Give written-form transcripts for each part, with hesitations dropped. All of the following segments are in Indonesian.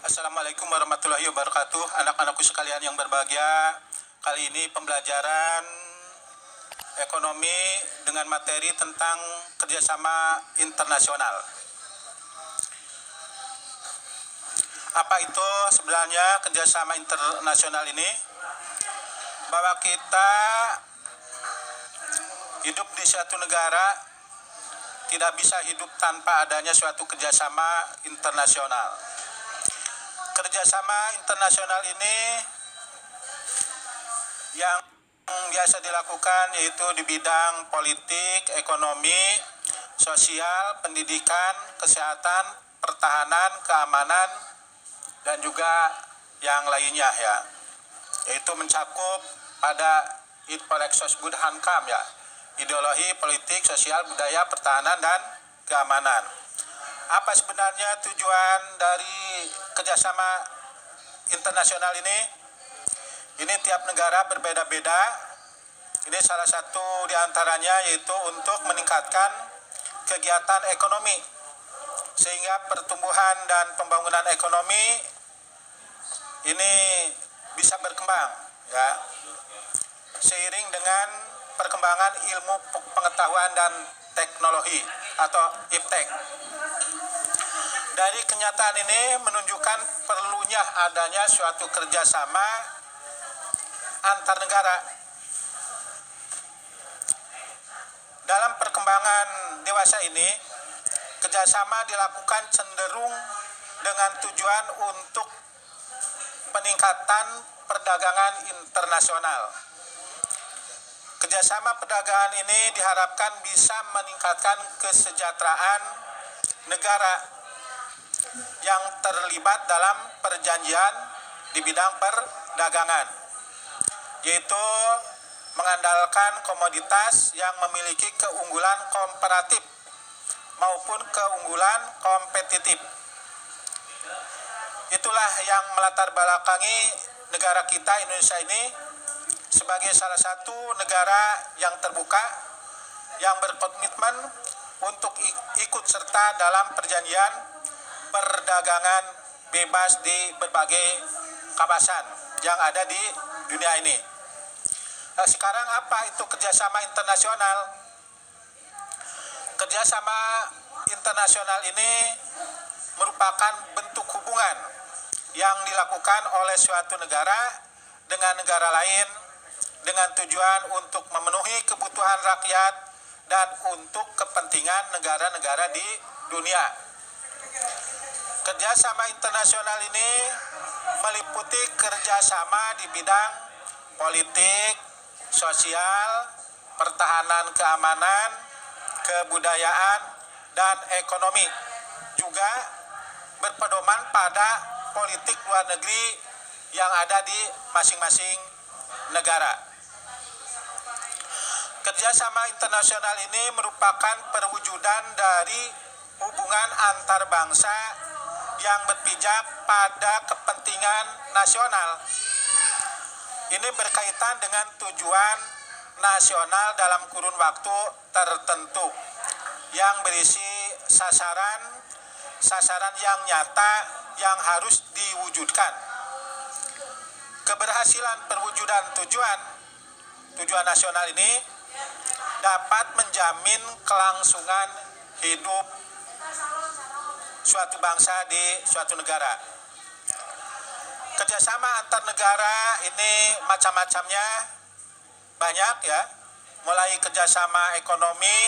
Assalamualaikum warahmatullahi wabarakatuh. Anak-anakku sekalian yang berbahagia, kali ini pembelajaran ekonomi dengan materi tentang kerjasama internasional. Apa itu sebenarnya kerjasama internasional ini? Bahwa kita hidup di suatu negara tidak bisa hidup tanpa adanya suatu kerjasama internasional. Kerjasama internasional ini yang biasa dilakukan yaitu di bidang politik, ekonomi, sosial, pendidikan, kesehatan, pertahanan, keamanan, dan juga yang lainnya ya. Yaitu mencakup pada Itpolexosbud Hankam ya. Ideologi, politik, sosial, budaya, pertahanan, dan keamanan. Apa sebenarnya tujuan dari kerjasama internasional ini? Ini tiap negara berbeda-beda. Ini salah satu diantaranya yaitu untuk meningkatkan kegiatan ekonomi, sehingga pertumbuhan dan pembangunan ekonomi ini bisa berkembang, ya, seiring dengan perkembangan ilmu pengetahuan dan teknologi atau iptek. Dari kenyataan ini menunjukkan perlunya adanya suatu kerjasama antar negara. Dalam perkembangan dewasa ini, kerjasama dilakukan cenderung dengan tujuan untuk peningkatan perdagangan internasional. Kerjasama perdagangan ini diharapkan bisa meningkatkan kesejahteraan negara yang terlibat dalam perjanjian di bidang perdagangan, yaitu mengandalkan komoditas yang memiliki keunggulan komparatif maupun keunggulan kompetitif. Itulah yang melatar belakangi negara kita Indonesia ini sebagai salah satu negara yang terbuka, yang berkomitmen untuk ikut serta dalam perjanjian perdagangan bebas di berbagai kawasan yang ada di dunia ini. Nah, sekarang apa itu kerjasama internasional? Kerjasama internasional ini merupakan bentuk hubungan yang dilakukan oleh suatu negara dengan negara lain dengan tujuan untuk memenuhi kebutuhan rakyat dan untuk kepentingan negara-negara di dunia. Kerjasama internasional ini meliputi kerjasama di bidang politik, sosial, pertahanan keamanan, kebudayaan, dan ekonomi. Juga berpedoman pada politik luar negeri yang ada di masing-masing negara. Kerjasama internasional ini merupakan perwujudan dari hubungan antar bangsa yang berpijak pada kepentingan nasional. Ini berkaitan dengan tujuan nasional dalam kurun waktu tertentu yang berisi sasaran yang nyata yang harus diwujudkan. Keberhasilan perwujudan tujuan nasional ini dapat menjamin kelangsungan hidup suatu bangsa di suatu negara. Kerjasama antar negara ini macam-macamnya banyak ya, mulai kerjasama ekonomi,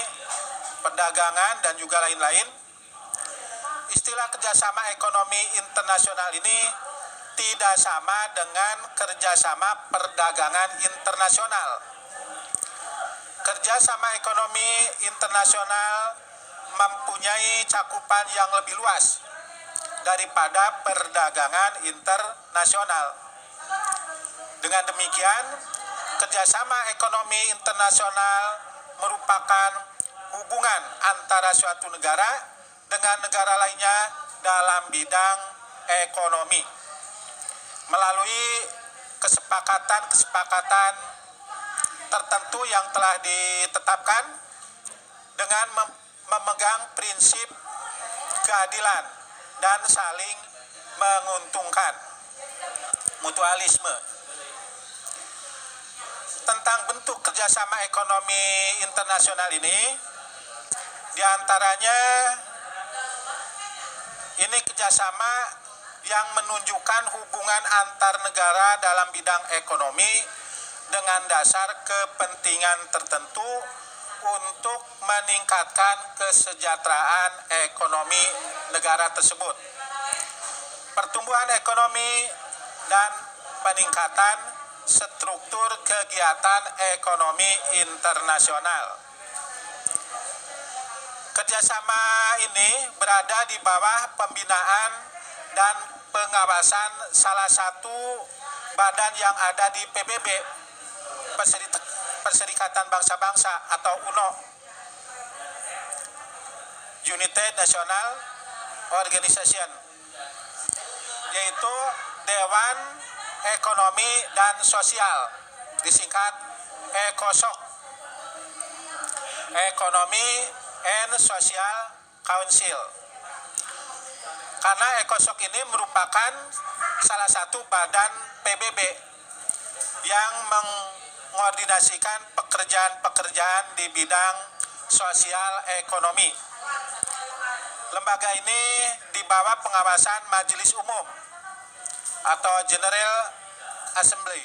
perdagangan, dan juga lain-lain. Istilah kerjasama ekonomi internasional ini tidak sama dengan kerjasama perdagangan internasional. Kerjasama ekonomi internasional mempunyai cakupan yang lebih luas daripada perdagangan internasional. Dengan demikian, kerjasama ekonomi internasional merupakan hubungan antara suatu negara dengan negara lainnya dalam bidang ekonomi melalui kesepakatan tertentu yang telah ditetapkan dengan memegang prinsip keadilan, dan saling menguntungkan. Mutualisme. Tentang bentuk kerjasama ekonomi internasional ini, diantaranya ini kerjasama yang menunjukkan hubungan antar negara dalam bidang ekonomi dengan dasar kepentingan tertentu untuk meningkatkan kesejahteraan ekonomi negara tersebut. Pertumbuhan ekonomi dan peningkatan struktur kegiatan ekonomi internasional. Kerjasama ini berada di bawah pembinaan dan pengawasan salah satu badan yang ada di PBB, Perserikatan Bangsa-Bangsa atau UNO, United National Organization, yaitu Dewan Ekonomi dan Sosial, disingkat ECOSOC, Economy and Social Council. Karena ECOSOC ini merupakan salah satu badan PBB yang mengkoordinasikan pekerjaan-pekerjaan di bidang sosial ekonomi. Lembaga ini di bawah pengawasan Majelis Umum atau General Assembly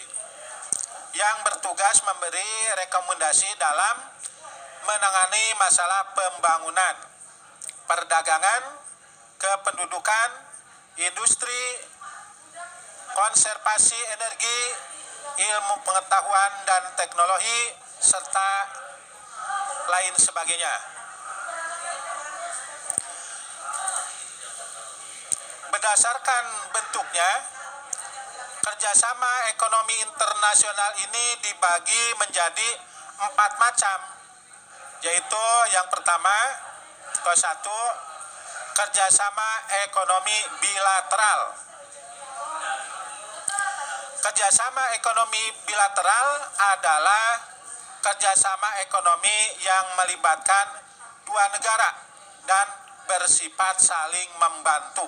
yang bertugas memberi rekomendasi dalam menangani masalah pembangunan, perdagangan, kependudukan, industri, konservasi energi, ilmu pengetahuan dan teknologi, serta lain sebagainya. Berdasarkan bentuknya, kerjasama ekonomi internasional ini dibagi menjadi 4 macam, yaitu yang pertama, satu, kerjasama ekonomi bilateral. Kerjasama ekonomi bilateral adalah kerjasama ekonomi yang melibatkan dua negara dan bersifat saling membantu.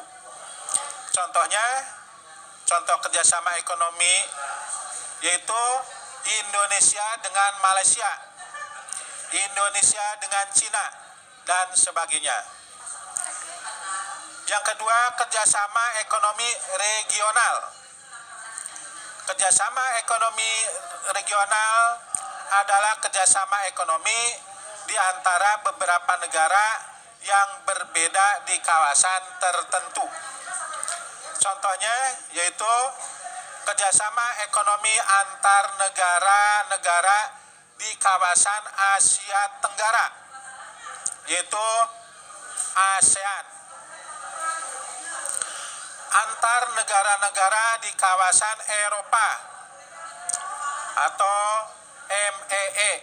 Contoh kerjasama ekonomi yaitu Indonesia dengan Malaysia, Indonesia dengan Cina, dan sebagainya. Yang kedua, kerjasama ekonomi regional. Kerjasama ekonomi regional adalah kerjasama ekonomi di antara beberapa negara yang berbeda di kawasan tertentu. Contohnya yaitu kerjasama ekonomi antar negara-negara di kawasan Asia Tenggara, yaitu ASEAN. Antar negara-negara di kawasan Eropa atau MEE.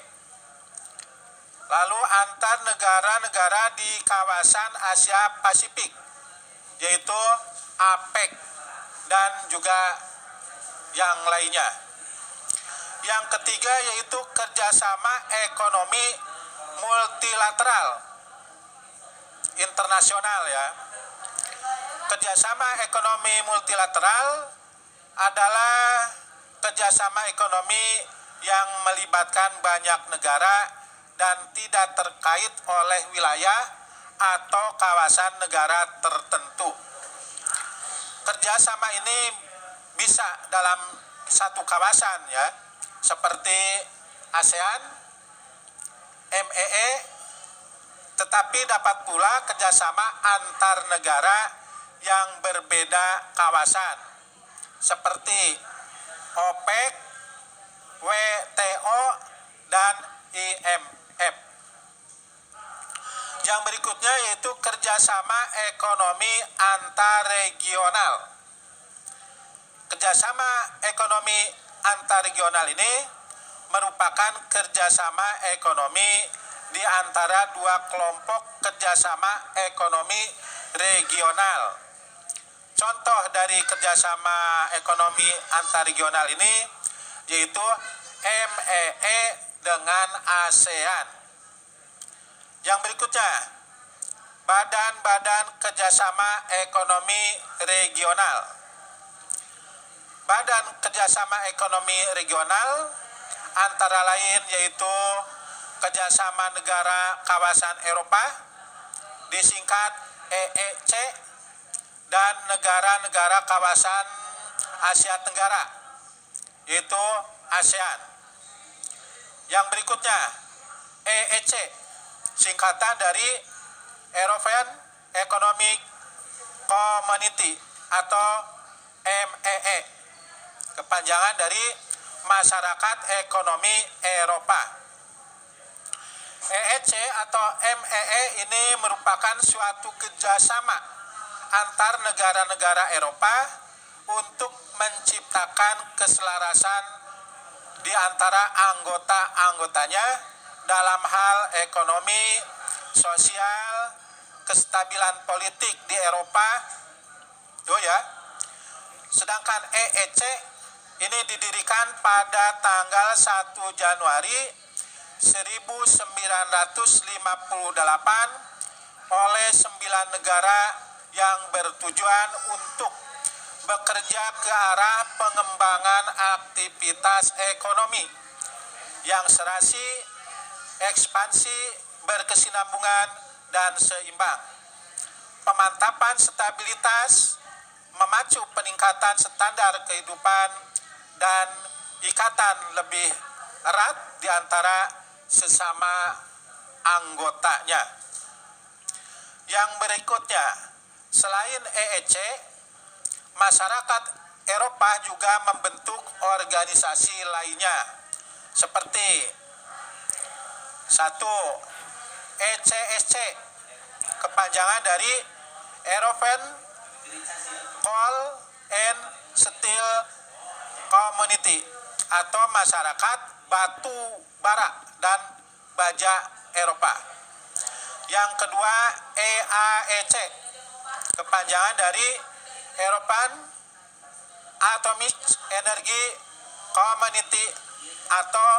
Lalu antar negara-negara di kawasan Asia Pasifik, yaitu APEC, dan juga yang lainnya. Yang ketiga yaitu kerjasama ekonomi multilateral internasional ya. Kerjasama ekonomi multilateral adalah kerjasama ekonomi yang melibatkan banyak negara dan tidak terkait oleh wilayah atau kawasan negara tertentu. Kerjasama ini bisa dalam satu kawasan ya, seperti ASEAN, MEE, tetapi dapat pula kerjasama antar negara yang berbeda kawasan, seperti OPEC, WTO, dan IMF. Yang berikutnya yaitu kerjasama ekonomi antarregional. Kerjasama ekonomi antarregional ini merupakan kerjasama ekonomi di antara dua kelompok kerjasama ekonomi regional. Contoh dari kerjasama ekonomi antarregional ini yaitu MEE dengan ASEAN. Yang berikutnya, badan-badan kerjasama ekonomi regional. Badan kerjasama ekonomi regional antara lain yaitu Kerjasama Negara Kawasan Eropa, disingkat EEC, dan negara-negara kawasan Asia Tenggara, yaitu ASEAN. Yang berikutnya, EEC, singkatan dari European Economic Community atau MEE, kepanjangan dari Masyarakat Ekonomi Eropa. EEC atau MEE ini merupakan suatu kerjasama antar negara-negara Eropa untuk menciptakan keselarasan di antara anggota-anggotanya dalam hal ekonomi, sosial, kestabilan politik di Eropa. Sedangkan EEC ini didirikan pada tanggal 1 Januari 1958 oleh 9 negara yang bertujuan untuk bekerja ke arah pengembangan aktivitas ekonomi yang serasi, ekspansi, berkesinambungan, dan seimbang. Pemantapan stabilitas, memacu peningkatan standar kehidupan, dan ikatan lebih erat di antara sesama anggotanya. Yang berikutnya, selain EEC, masyarakat Eropa juga membentuk organisasi lainnya seperti 1. ECSC, kepanjangan dari European Coal and Steel Community atau masyarakat batu bara dan baja Eropa. Yang kedua, EAEC, kepanjangan dari European Atomic Energy Community atau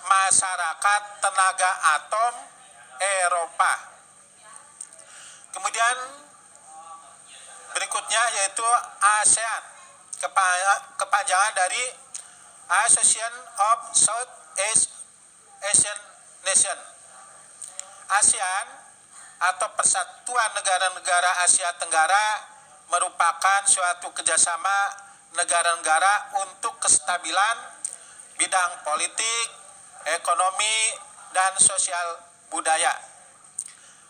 masyarakat tenaga atom Eropa. Kemudian berikutnya yaitu ASEAN, kepanjangan dari Association of South Asian Nation. ASEAN atau Persatuan Negara-Negara Asia Tenggara merupakan suatu kerjasama negara-negara untuk kestabilan bidang politik, ekonomi, dan sosial budaya.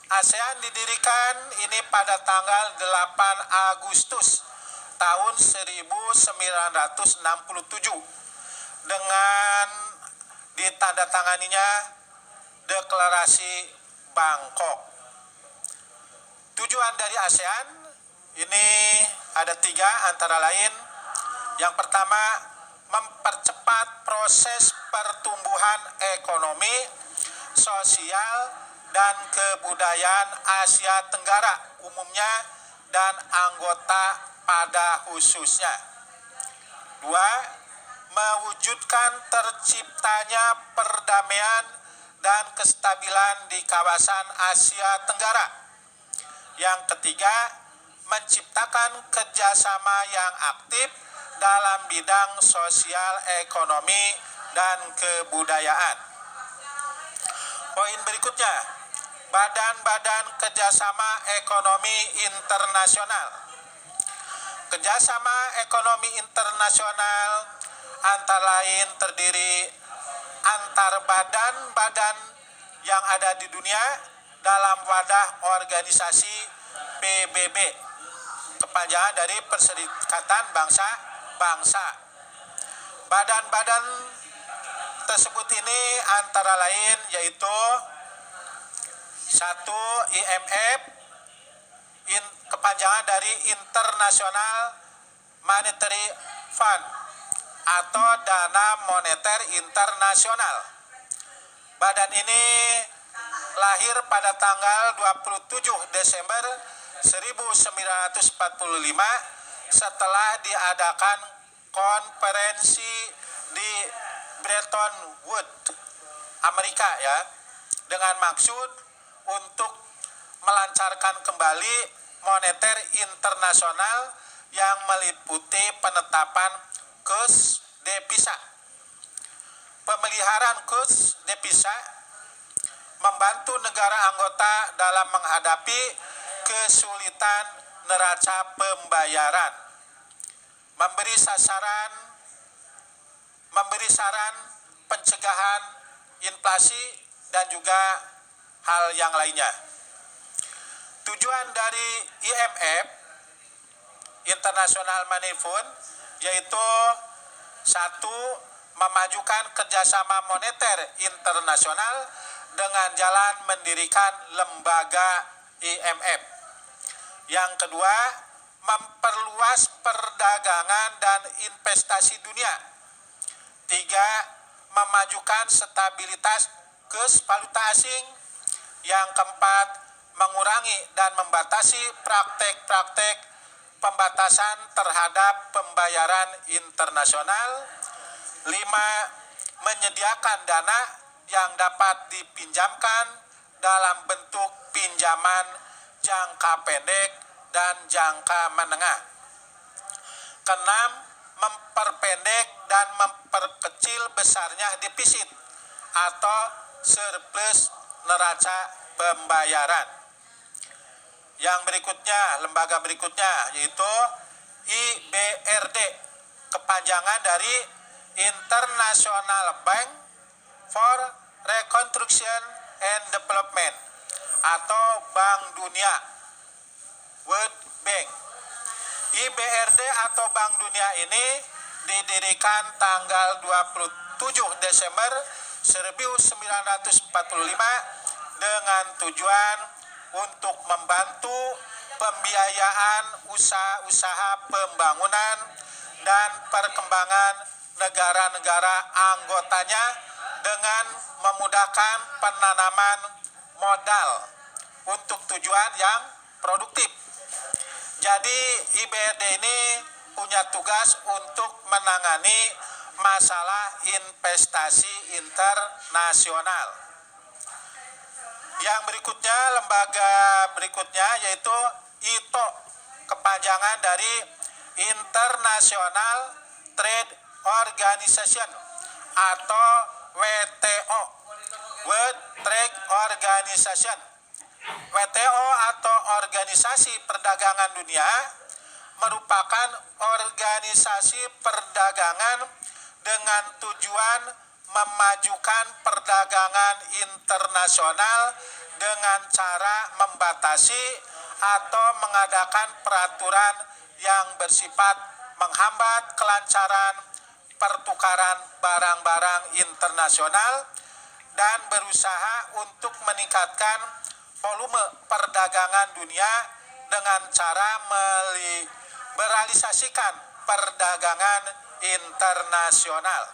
ASEAN didirikan ini pada tanggal 8 Agustus tahun 1967 dengan ditandatanganinya Deklarasi Bangkok. Tujuan dari ASEAN ini ada 3 antara lain. Yang pertama, mempercepat proses pertumbuhan ekonomi, sosial, dan kebudayaan Asia Tenggara umumnya dan anggota pada khususnya. 2. Mewujudkan terciptanya perdamaian dan kestabilan di kawasan Asia Tenggara. Yang ketiga, menciptakan kerjasama yang aktif dalam bidang sosial, ekonomi, dan kebudayaan. Poin berikutnya, badan-badan kerjasama ekonomi internasional. Kerjasama ekonomi internasional antara lain terdiri antar badan-badan yang ada di dunia dalam wadah organisasi PBB, kepanjangan dari Perserikatan Bangsa-Bangsa. Badan-badan tersebut ini antara lain yaitu 1. IMF, kepanjangan dari International Monetary Fund atau Dana Moneter Internasional. Badan ini lahir pada tanggal 27 Desember 1945 setelah diadakan konferensi di Bretton Woods, Amerika dengan maksud untuk melancarkan kembali moneter internasional yang meliputi penetapan kurs devisa. Pemeliharaan kurs devisa membantu negara anggota dalam menghadapi kesulitan neraca pembayaran, memberi saran pencegahan inflasi dan juga hal yang lainnya. Tujuan dari IMF, International Money Fund, yaitu satu, memajukan kerjasama moneter internasional dengan jalan mendirikan lembaga IMF. Yang kedua, memperluas perdagangan dan investasi dunia. Tiga, memajukan stabilitas kurs valuta asing. Yang keempat, mengurangi dan membatasi praktek-praktek pembatasan terhadap pembayaran internasional. 5. Menyediakan dana yang dapat dipinjamkan dalam bentuk pinjaman jangka pendek dan jangka menengah. 6. Memperpendek dan memperkecil besarnya defisit atau surplus neraca pembayaran. Yang berikutnya, lembaga berikutnya yaitu IBRD, kepanjangan dari International Bank for Reconstruction and Development atau Bank Dunia, World Bank. IBRD atau Bank Dunia ini didirikan tanggal 27 Desember 1945 dengan tujuan untuk membantu pembiayaan usaha-usaha pembangunan dan perkembangan negara-negara anggotanya dengan memudahkan penanaman modal untuk tujuan yang produktif. Jadi IBRD ini punya tugas untuk menangani masalah investasi internasional. Yang berikutnya, lembaga berikutnya yaitu ITO, kepanjangan dari International Trade Organization atau WTO, World Trade Organization. WTO atau Organisasi Perdagangan Dunia merupakan organisasi perdagangan dengan tujuan memajukan perdagangan internasional dengan cara membatasi atau mengadakan peraturan yang bersifat menghambat kelancaran pertukaran barang-barang internasional dan berusaha untuk meningkatkan volume perdagangan dunia dengan cara meliberalisasikan perdagangan internasional.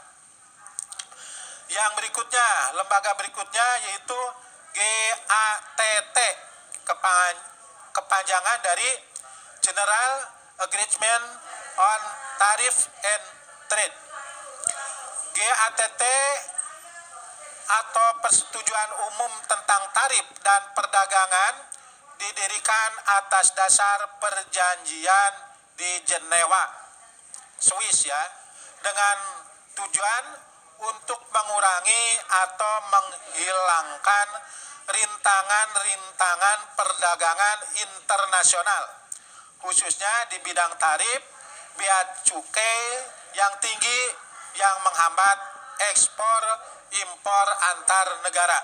Yang berikutnya, lembaga berikutnya yaitu GATT, kepanjangan dari General Agreement on Tariff and Trade. GATT atau Persetujuan Umum tentang Tarif dan Perdagangan didirikan atas dasar perjanjian di Jenewa, Swiss ya, dengan tujuan untuk mengurangi atau menghilangkan rintangan-rintangan perdagangan internasional, khususnya di bidang tarif, bea cukai yang tinggi yang menghambat ekspor impor antar negara.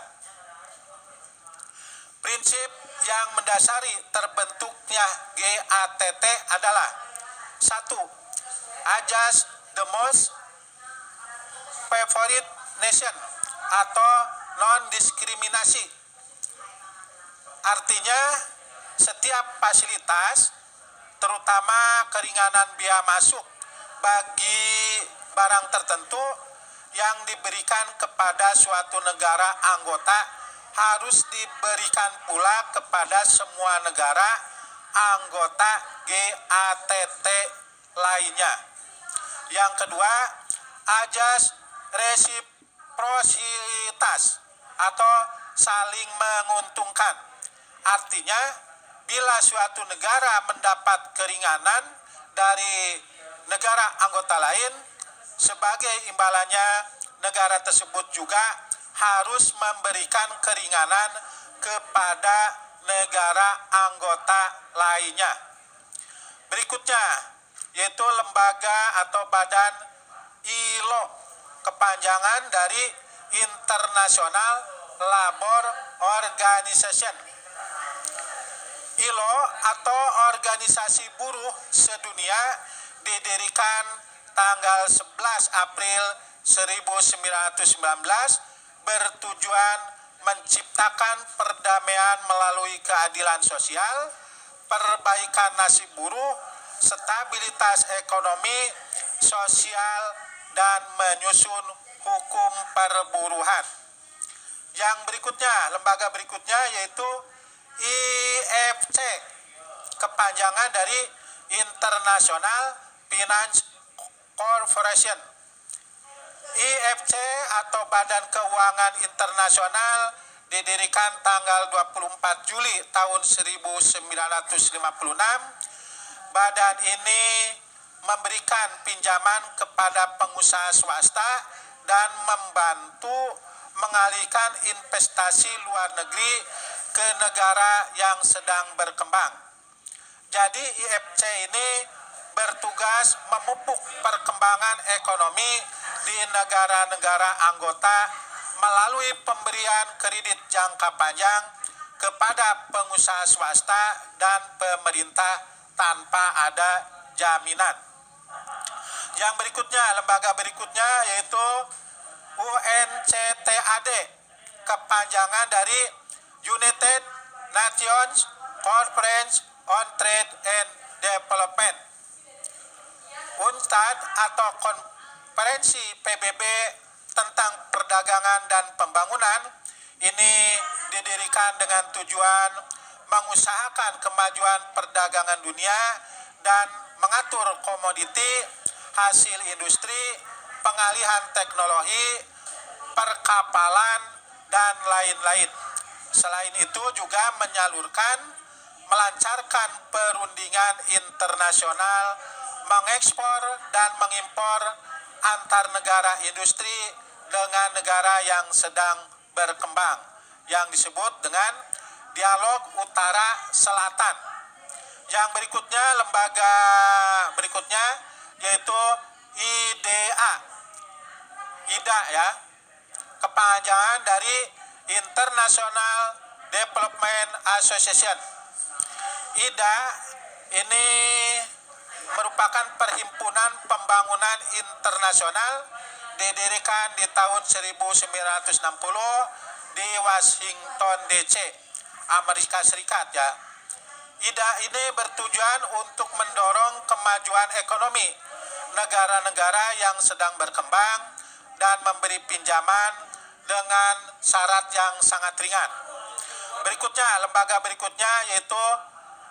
Prinsip yang mendasari terbentuknya GATT adalah 1. Adjust the most favored nation atau non-diskriminasi. Artinya setiap fasilitas, terutama keringanan biaya masuk bagi barang tertentu yang diberikan kepada suatu negara anggota harus diberikan pula kepada semua negara anggota GATT lainnya. Yang kedua, ajas resiprositas atau saling menguntungkan. Artinya, bila suatu negara mendapat keringanan dari negara anggota lain, sebagai imbalannya negara tersebut juga harus memberikan keringanan kepada negara anggota lainnya. Berikutnya, yaitu lembaga atau badan ILO, kepanjangan dari International Labour Organization. ILO atau Organisasi Buruh Sedunia didirikan tanggal 11 April 1919 bertujuan menciptakan perdamaian melalui keadilan sosial, perbaikan nasib buruh, stabilitas ekonomi, sosial, dan menyusun hukum perburuhan. Yang berikutnya, lembaga berikutnya yaitu IFC, kepanjangan dari International Finance Corporation. IFC atau Badan Keuangan Internasional didirikan tanggal 24 Juli tahun 1956. Badan ini memberikan pinjaman kepada pengusaha swasta dan membantu mengalihkan investasi luar negeri ke negara yang sedang berkembang. Jadi IFC ini bertugas memupuk perkembangan ekonomi di negara-negara anggota melalui pemberian kredit jangka panjang kepada pengusaha swasta dan pemerintah tanpa ada jaminan. Yang berikutnya, lembaga berikutnya yaitu UNCTAD, kepanjangan dari United Nations Conference on Trade and Development. UNCTAD atau Konferensi PBB tentang Perdagangan dan Pembangunan ini didirikan dengan tujuan mengusahakan kemajuan perdagangan dunia dan mengatur komoditi, hasil industri, pengalihan teknologi, perkapalan, dan lain-lain. Selain itu juga melancarkan perundingan internasional, mengekspor dan mengimpor antar negara industri dengan negara yang sedang berkembang, yang disebut dengan dialog utara-selatan. Yang berikutnya, lembaga berikutnya yaitu IDA. IDA ya, kepanjangan dari International Development Association. IDA ini merupakan perhimpunan pembangunan internasional didirikan di tahun 1960 di Washington DC, Amerika Serikat ya. IDA ini bertujuan untuk mendorong kemajuan ekonomi negara-negara yang sedang berkembang dan memberi pinjaman dengan syarat yang sangat ringan. Berikutnya, lembaga berikutnya yaitu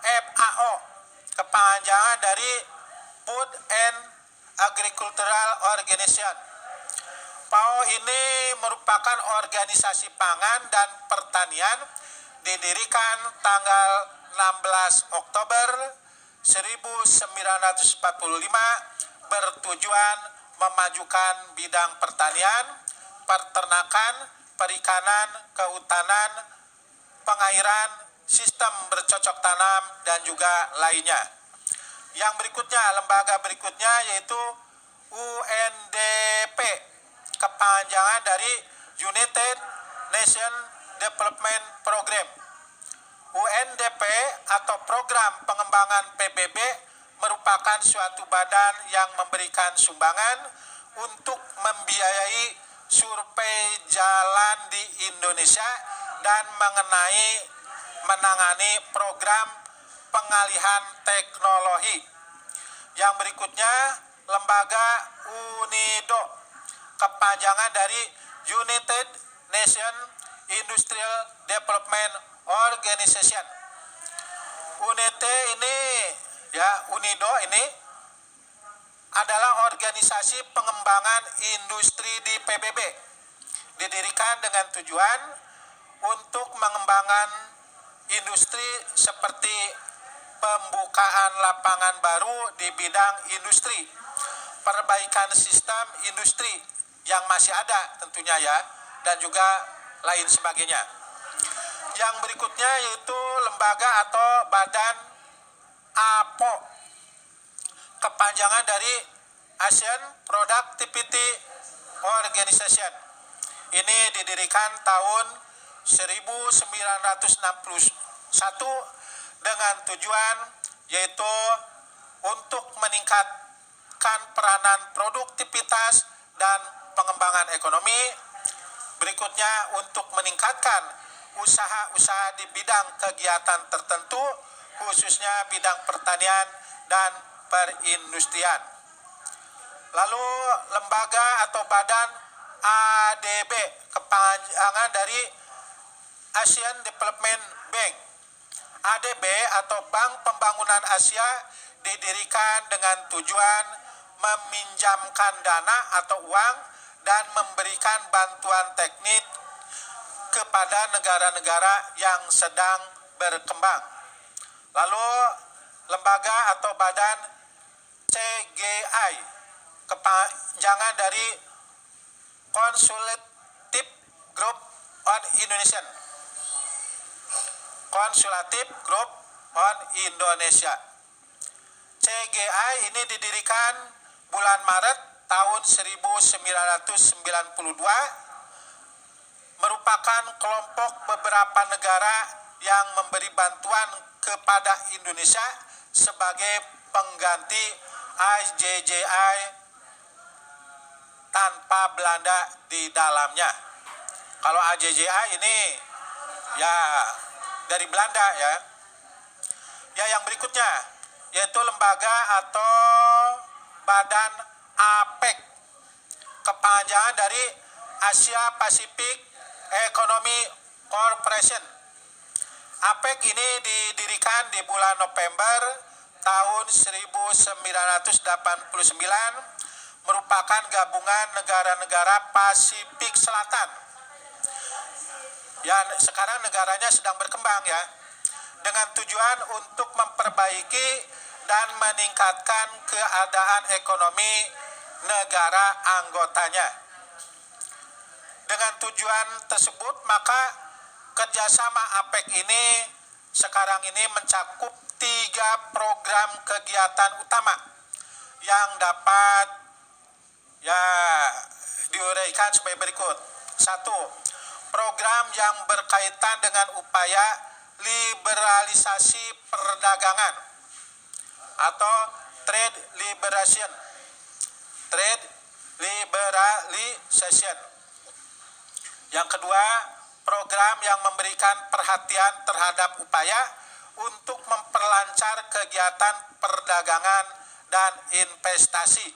FAO, kepanjangan dari Food and Agricultural Organization. FAO ini merupakan organisasi pangan dan pertanian didirikan tanggal 16 Oktober 1945 bertujuan memajukan bidang pertanian, peternakan, perikanan, kehutanan, pengairan, sistem bercocok tanam, dan juga lainnya. Yang berikutnya, lembaga berikutnya yaitu UNDP, kepanjangan dari United Nations Development Program. UNDP atau Program Pengembangan PBB merupakan suatu badan yang memberikan sumbangan untuk membiayai survei jalan di Indonesia dan menangani program pengalihan teknologi. Yang berikutnya, lembaga UNIDO, kepanjangan dari United Nations Industrial Development Organization. UNIDO ini adalah organisasi pengembangan industri di PBB, didirikan dengan tujuan untuk mengembangkan industri seperti pembukaan lapangan baru di bidang industri, perbaikan sistem industri yang masih ada tentunya ya, dan juga lain sebagainya. Yang berikutnya yaitu lembaga atau badan APO, kepanjangan dari Asian Productivity Organization. Ini didirikan tahun 1961 dengan tujuan yaitu untuk meningkatkan peranan produktivitas dan pengembangan ekonomi. Berikutnya untuk meningkatkan usaha-usaha di bidang kegiatan tertentu, khususnya bidang pertanian dan perindustrian. Lalu lembaga atau badan ADB, kepanjangan dari Asian Development Bank. ADB atau Bank Pembangunan Asia didirikan dengan tujuan meminjamkan dana atau uang dan memberikan bantuan teknik kepada negara-negara yang sedang berkembang. Lalu lembaga atau badan CGI, kepanjangan dari Consultative Group on Indonesia. Consultative Group on Indonesia. CGI ini didirikan bulan Maret tahun 1992, merupakan kelompok beberapa negara yang memberi bantuan kepada Indonesia sebagai pengganti IJJI tanpa Belanda di dalamnya. Kalau IJJI ini ya dari Belanda ya. Ya, yang berikutnya yaitu lembaga atau badan APEC, kepanjangan dari Asia Pacific Economy Corporation. APEC ini didirikan di bulan November tahun 1989, merupakan gabungan negara-negara Pasifik Selatan. Ya, sekarang negaranya sedang berkembang ya, dengan tujuan untuk memperbaiki dan meningkatkan keadaan ekonomi negara anggotanya. Dengan tujuan tersebut, maka kerjasama APEC ini sekarang ini mencakup 3 program kegiatan utama yang dapat ya diuraikan sebagai berikut. 1. Program yang berkaitan dengan upaya liberalisasi perdagangan atau trade liberation. Trade liberalization. Yang kedua, program yang memberikan perhatian terhadap upaya untuk memperlancar kegiatan perdagangan dan investasi.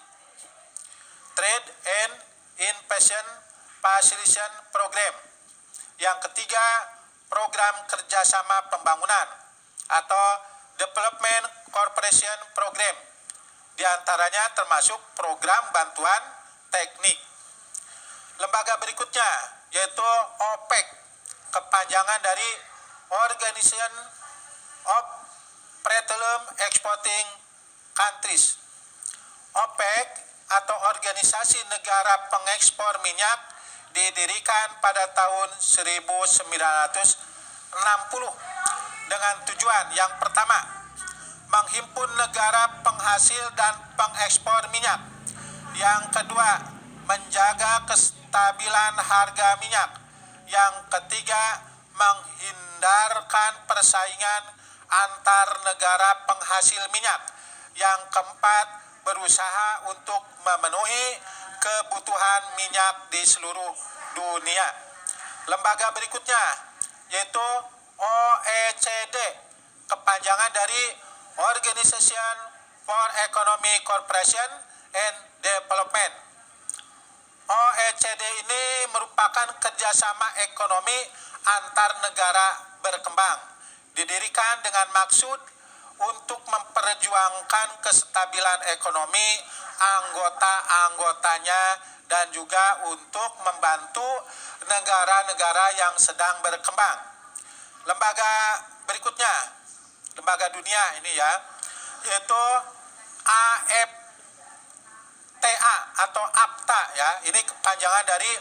Trade and Investment Facilitation Program. Yang ketiga, program kerjasama pembangunan atau Development Cooperation Program. Di antaranya termasuk program bantuan teknik. Lembaga berikutnya yaitu OPEC, kepanjangan dari Organization of Petroleum Exporting Countries. OPEC atau Organisasi Negara Pengekspor Minyak didirikan pada tahun 1960 dengan tujuan yang pertama, menghimpun negara penghasil dan pengekspor minyak. Yang kedua, menjaga kestabilan harga minyak. Yang ketiga, menghindarkan persaingan antar negara penghasil minyak. Yang keempat, berusaha untuk memenuhi kebutuhan minyak di seluruh dunia. Lembaga berikutnya yaitu OECD, kepanjangan dari Organization for Economic Cooperation and Development. OECD ini merupakan kerjasama ekonomi antar negara berkembang, didirikan dengan maksud untuk memperjuangkan kestabilan ekonomi anggota-anggotanya dan juga untuk membantu negara-negara yang sedang berkembang. Lembaga berikutnya, lembaga dunia ini ya, yaitu AFTA atau APTA ya. Ini kepanjangan dari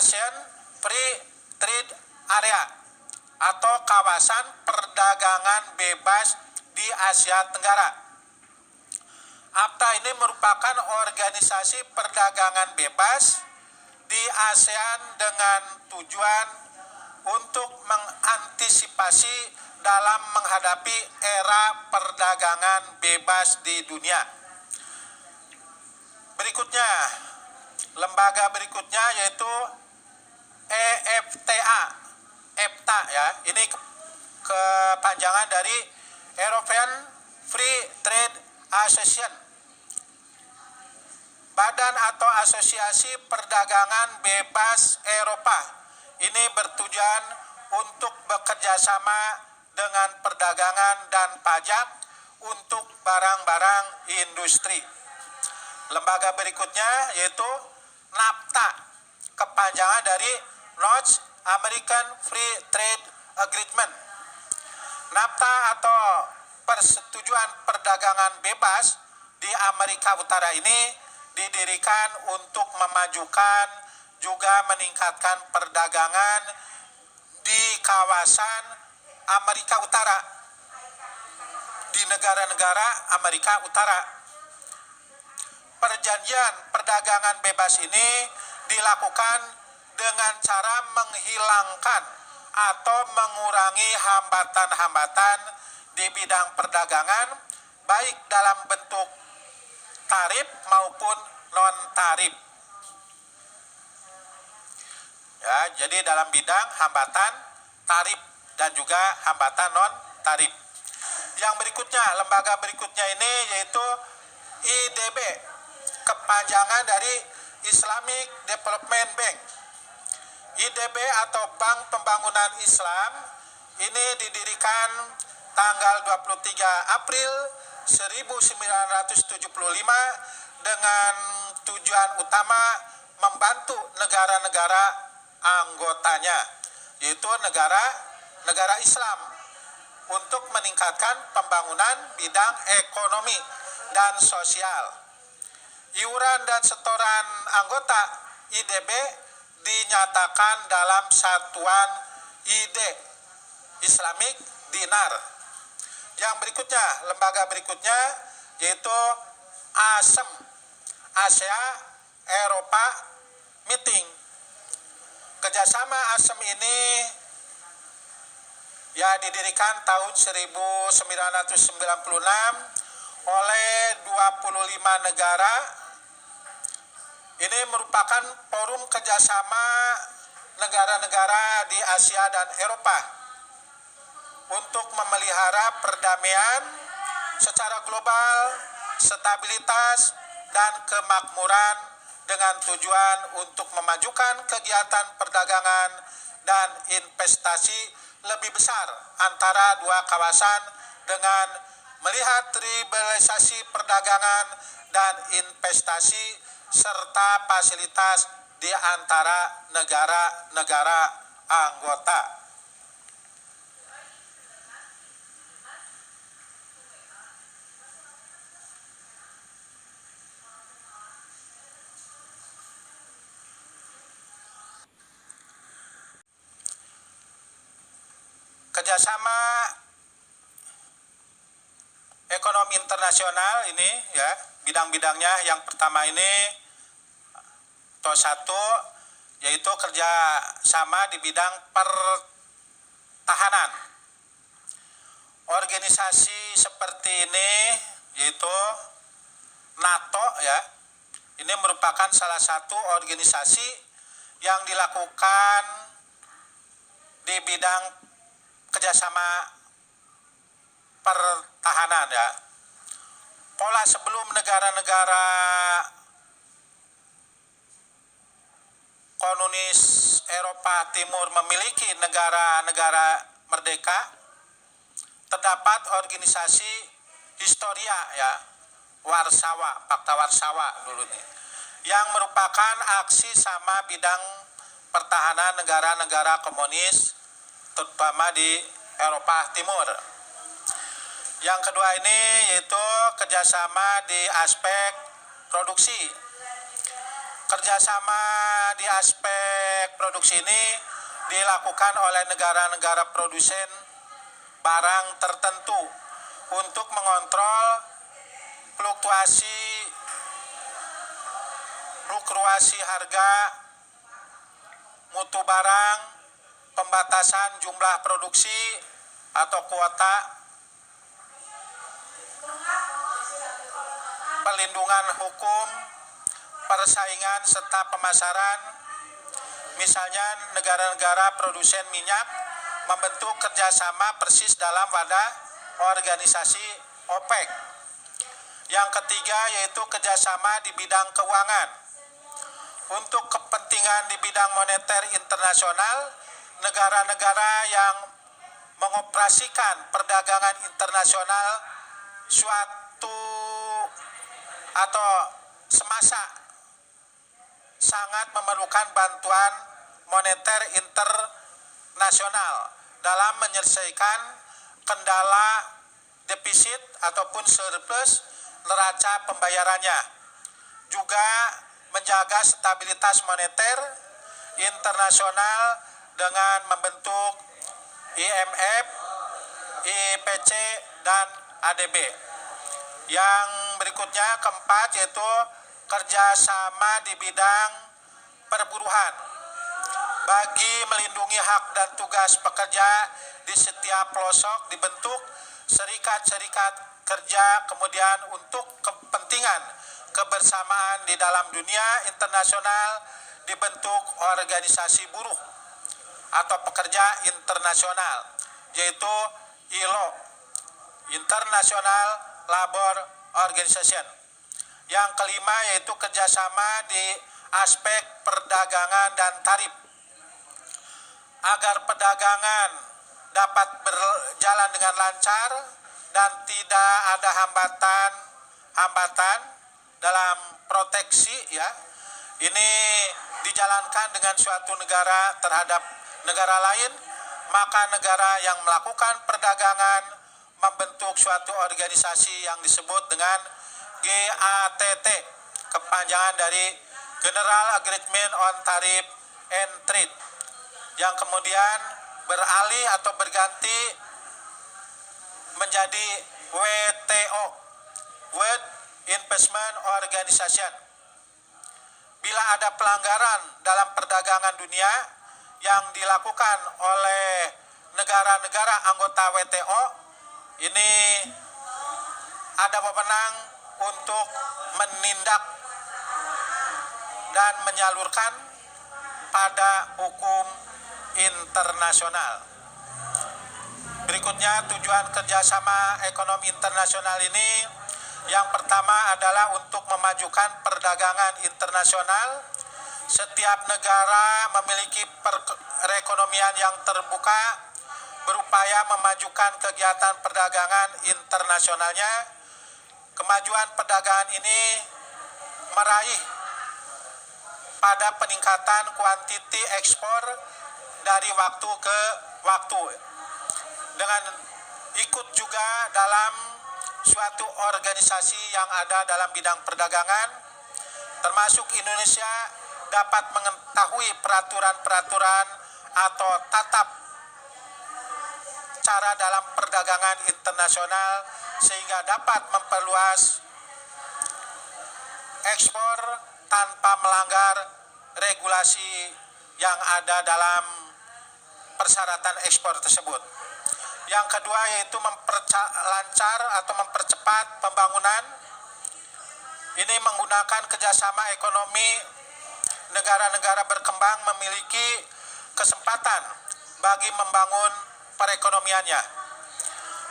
ASEAN Free Trade Area atau kawasan perdagangan bebas di Asia Tenggara. APTA ini merupakan organisasi perdagangan bebas di ASEAN dengan tujuan untuk mengantisipasi dalam menghadapi era perdagangan bebas di dunia. Berikutnya, lembaga berikutnya yaitu EFTA ya. Ini kepanjangan dari European Free Trade Association. Badan atau Asosiasi Perdagangan Bebas Eropa. Ini bertujuan untuk bekerja sama dengan perdagangan dan pajak untuk barang-barang industri. Lembaga berikutnya yaitu NAFTA, kepanjangan dari North American Free Trade Agreement. NAFTA atau Persetujuan Perdagangan Bebas di Amerika Utara ini didirikan untuk memajukan juga meningkatkan perdagangan di kawasan Amerika Utara, di negara-negara Amerika Utara. Perjanjian perdagangan bebas ini dilakukan dengan cara menghilangkan atau mengurangi hambatan-hambatan di bidang perdagangan, baik dalam bentuk tarif maupun non-tarif. Ya, jadi dalam bidang hambatan tarif dan juga hambatan non-tarif. Yang berikutnya, lembaga berikutnya ini yaitu IDB, kepanjangan dari Islamic Development Bank. IDB atau Bank Pembangunan Islam ini didirikan tanggal 23 April 1975 dengan tujuan utama membantu negara-negara anggotanya, yaitu negara Islam, untuk meningkatkan pembangunan bidang ekonomi dan sosial. Iuran dan setoran anggota IDB dinyatakan dalam satuan ID Islamic Dinar. Yang berikutnya, lembaga berikutnya yaitu ASEM, Asia Eropa Meeting. Kerjasama ASEM ini ya didirikan tahun 1996 oleh 25 negara. Ini merupakan forum kerjasama negara-negara di Asia dan Eropa untuk memelihara perdamaian secara global, stabilitas, dan kemakmuran dengan tujuan untuk memajukan kegiatan perdagangan dan investasi lebih besar antara dua kawasan dengan melihat liberalisasi perdagangan dan investasi serta fasilitas di antara negara-negara anggota. Kerjasama ekonomi internasional ini ya, bidang-bidangnya yang pertama ini satu yaitu kerjasama di bidang pertahanan. Organisasi seperti ini yaitu NATO ya, ini merupakan salah satu organisasi yang dilakukan di bidang kerjasama pertahanan ya. Pola sebelum negara-negara komunis Eropa Timur memiliki negara-negara merdeka, terdapat organisasi Historia ya, Warsawa, Pakta Warsawa dulu nih, yang merupakan aksi sama bidang pertahanan negara-negara komunis, terutama di Eropa Timur. Yang kedua ini yaitu kerjasama di aspek produksi. Kerjasama di aspek produksi ini dilakukan oleh negara-negara produsen barang tertentu untuk mengontrol fluktuasi harga, mutu barang, pembatasan jumlah produksi atau kuota, perlindungan hukum, persaingan serta pemasaran. Misalnya negara-negara produsen minyak membentuk kerjasama persis dalam wadah organisasi OPEC. Yang ketiga yaitu kerjasama di bidang keuangan. Untuk kepentingan di bidang moneter internasional, negara-negara yang mengoperasikan perdagangan internasional suatu atau semasa sangat memerlukan bantuan moneter internasional dalam menyelesaikan kendala defisit ataupun surplus neraca pembayarannya, juga menjaga stabilitas moneter internasional dengan membentuk IMF, IPC, dan ADB. Yang berikutnya keempat yaitu kerjasama di bidang perburuhan. Bagi melindungi hak dan tugas pekerja di setiap pelosok dibentuk serikat-serikat kerja, kemudian untuk kepentingan kebersamaan di dalam dunia internasional dibentuk organisasi buruh atau pekerja internasional, yaitu ILO, International Labor Organization. Yang kelima yaitu kerjasama di aspek perdagangan dan tarif. Agar perdagangan dapat berjalan dengan lancar dan tidak ada hambatan dalam proteksi, ya, ini dijalankan dengan suatu negara terhadap negara lain, maka negara yang melakukan perdagangan membentuk suatu organisasi yang disebut dengan GATT, kepanjangan dari General Agreement on Tariff and Trade, yang kemudian beralih atau berganti menjadi WTO, World Investment Organization. Bila ada pelanggaran dalam perdagangan dunia yang dilakukan oleh negara-negara anggota WTO, ini ada wewenang untuk menindak dan menyalurkan pada hukum internasional. Berikutnya tujuan kerjasama ekonomi internasional ini, yang pertama adalah untuk memajukan perdagangan internasional. Setiap negara memiliki perekonomian yang terbuka, berupaya memajukan kegiatan perdagangan internasionalnya. Kemajuan perdagangan ini meraih pada peningkatan kuantiti ekspor dari waktu ke waktu, dengan ikut juga dalam suatu organisasi yang ada dalam bidang perdagangan, termasuk Indonesia dapat mengetahui peraturan-peraturan atau tatap cara dalam perdagangan internasional sehingga dapat memperluas ekspor tanpa melanggar regulasi yang ada dalam persyaratan ekspor tersebut. Yang kedua yaitu memperlancar atau mempercepat pembangunan. Ini menggunakan kerjasama ekonomi. Negara-negara berkembang memiliki kesempatan bagi membangun perekonomiannya.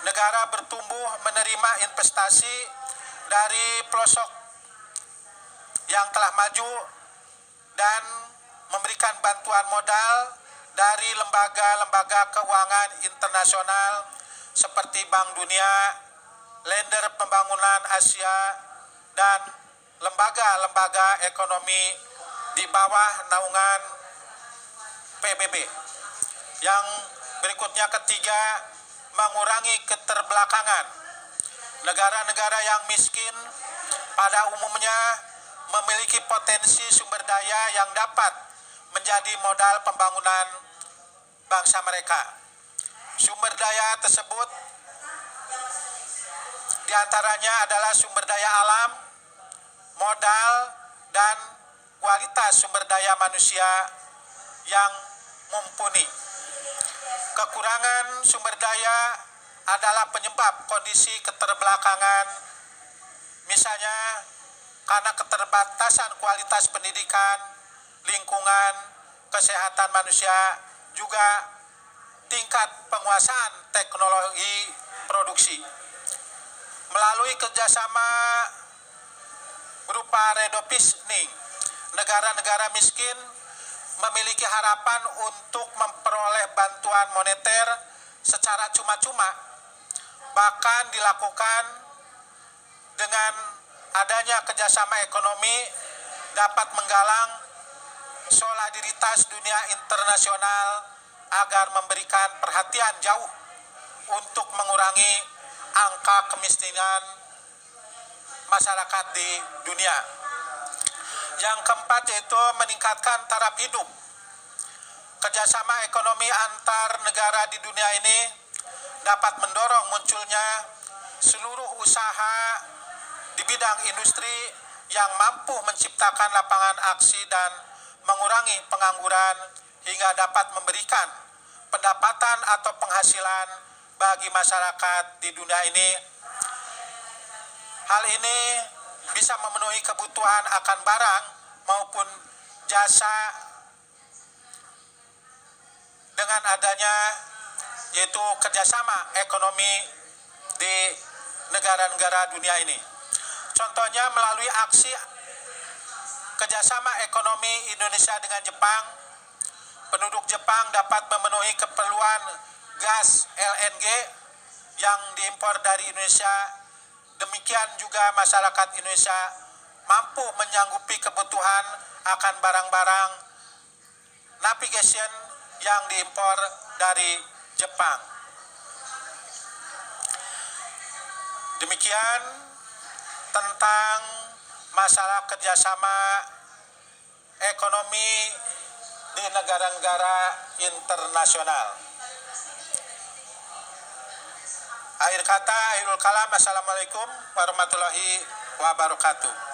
Negara bertumbuh menerima investasi dari pelosok yang telah maju dan memberikan bantuan modal dari lembaga-lembaga keuangan internasional seperti Bank Dunia, Lender Pembangunan Asia, dan lembaga-lembaga ekonomi di bawah naungan PBB. Yang berikutnya ketiga mengurangi keterbelakangan. Negara-negara yang miskin pada umumnya memiliki potensi sumber daya yang dapat menjadi modal pembangunan bangsa mereka. Sumber daya tersebut diantaranya adalah sumber daya alam, modal, dan kualitas sumber daya manusia yang mumpuni. Kekurangan sumber daya adalah penyebab kondisi keterbelakangan, misalnya karena keterbatasan kualitas pendidikan, lingkungan, kesehatan manusia, juga tingkat penguasaan teknologi produksi. Melalui kerjasama berupa redovisning, negara-negara miskin memiliki harapan untuk memperoleh bantuan moneter secara cuma-cuma, bahkan dilakukan dengan adanya kerjasama ekonomi dapat menggalang solidaritas dunia internasional agar memberikan perhatian jauh untuk mengurangi angka kemiskinan masyarakat di dunia. Yang keempat yaitu meningkatkan taraf hidup. Kerjasama ekonomi antar negara di dunia ini dapat mendorong munculnya seluruh usaha di bidang industri yang mampu menciptakan lapangan aksi dan mengurangi pengangguran hingga dapat memberikan pendapatan atau penghasilan bagi masyarakat di dunia ini. Hal ini bisa memenuhi kebutuhan akan barang maupun jasa dengan adanya yaitu kerjasama ekonomi di negara-negara dunia ini. Contohnya melalui aksi kerjasama ekonomi Indonesia dengan Jepang, penduduk Jepang dapat memenuhi keperluan gas LNG yang diimpor dari Indonesia. Demikian juga masyarakat Indonesia mampu menyanggupi kebutuhan akan barang-barang navigation yang diimpor dari Jepang. Demikian tentang masalah kerjasama ekonomi di negara-negara internasional. Akhir kata, akhirul kalam, assalamualaikum warahmatullahi wabarakatuh.